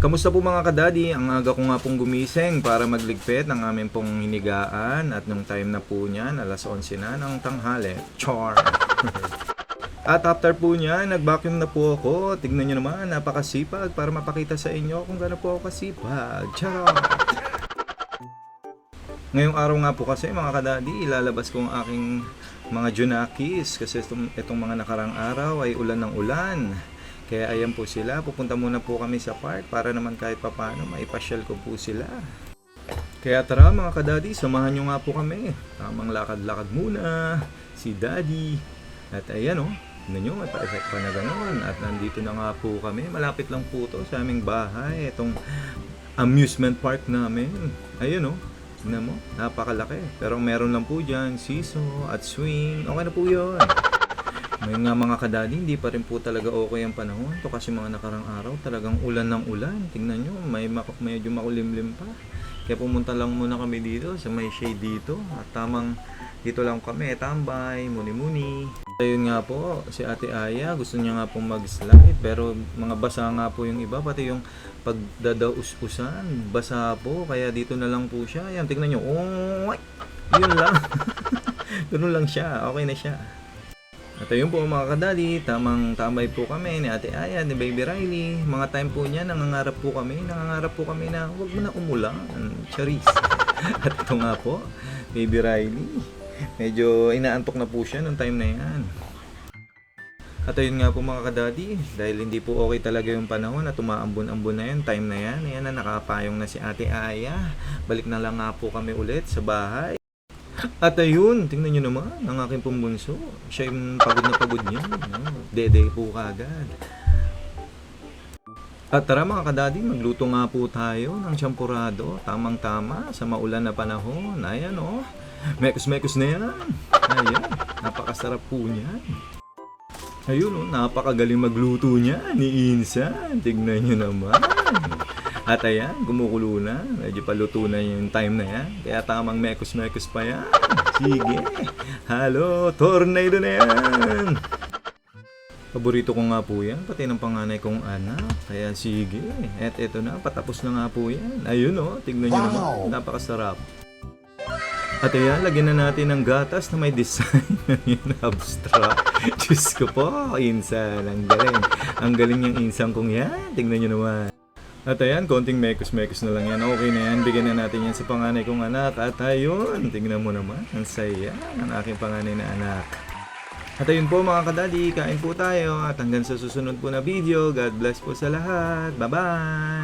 Kamusta po mga kadadi? Ang aga ko nga pong gumising para magligpit ng aming pong hinigaan at nung time na po niyan, alas 11 na ng tanghali. Char! At after po niya, nag-vacuum na po ako. Tignan nyo naman, napakasipag para mapakita sa inyo kung gano'n po ako kasipag. Charot! Ngayong araw nga po kasi mga kadadi, ilalabas ko ang aking mga junakis kasi itong mga nakarang araw ay ulan ng ulan. Kaya ayan po sila, pupunta muna po kami sa park para naman kahit papano maipasyal ko po sila. Kaya tara mga kadadi, samahan nyo nga po kami. Tamang lakad-lakad muna, si daddy. At ayan o, tignan nyo, may pa-effect pa na gano'n. At nandito na nga po kami, malapit lang po to sa aming bahay. Itong amusement park namin. Ayan o, tignan mo, napakalaki. Pero meron lang po dyan, seesaw at swing. Okay na po yun. Ngayon nga mga kadadi, hindi pa rin po talaga okay ang panahon. Ito kasi mga nakarang araw, talagang ulan ng ulan. Tingnan nyo, medyo makulimlim pa. Kaya pumunta lang muna kami dito, sa may shade dito. At tamang dito lang kami, tambay, muni-muni. Ayun nga po, si Ate Aya, gusto niya nga pong mag-slide. Pero mga basa nga po yung iba, pati yung pagdadaus-usan, basa po. Kaya dito na lang po siya. Ayan, tingnan nyo, oh, yun lang. Ganun lang siya, okay na siya. At ayun po mga kadali, tamang tambay po kami ni Ate Aya, ni Baby Riley. Mga time po niya, nangangarap po kami na huwag mo na umulan, charis. At ito nga po, Baby Riley, medyo inaantok na po siya nung time na yan. At ayun nga po mga kadadi, dahil hindi po okay talaga yung panahon at umaambon-ambon na yun, time na yan. Ayan na, nakapayong na si Ate Aya. Balik na lang nga po kami ulit sa bahay. At ayun, tingnan nyo naman, ang aking pumbunso. Siya yung pagod na pagod niya. No? Dede po kagad. At tara mga kadadi, magluto nga po tayo ng champurado. Tamang-tama sa maulan na panahon. Ayan o, mekos-mekos na yan. Ayan, napakasarap po niyan. Ayun o, napakagaling magluto niya ni Insan. Tignan nyo naman. At ayan, gumukulo na. Medyo paluto na yung time na yan. Kaya tamang mekos-mekos pa yan. Sige. Halo, tornado na yan. Paborito ko nga po yan. Pati ng panganay kong anak. Kaya sige. At eto na, patapos na nga po yan. Ayun o, tignan nyo naman. Napakasarap. At ayan, lagyan na natin ng gatas na may design. Yung abstract. Diyos ko po, Insan. Ang galing. Ang galing yung Insan kong yan. Tignan nyo naman. At ayan, konting mekos-mekos na lang yan. Okay na yan, bigyan na natin yan sa panganay kong anak. At ayun, tingnan mo naman, ang saya ng aking panganay na anak. At ayun po mga kadadi, kain po tayo. At hanggang sa susunod po na video, God bless po sa lahat. Bye-bye!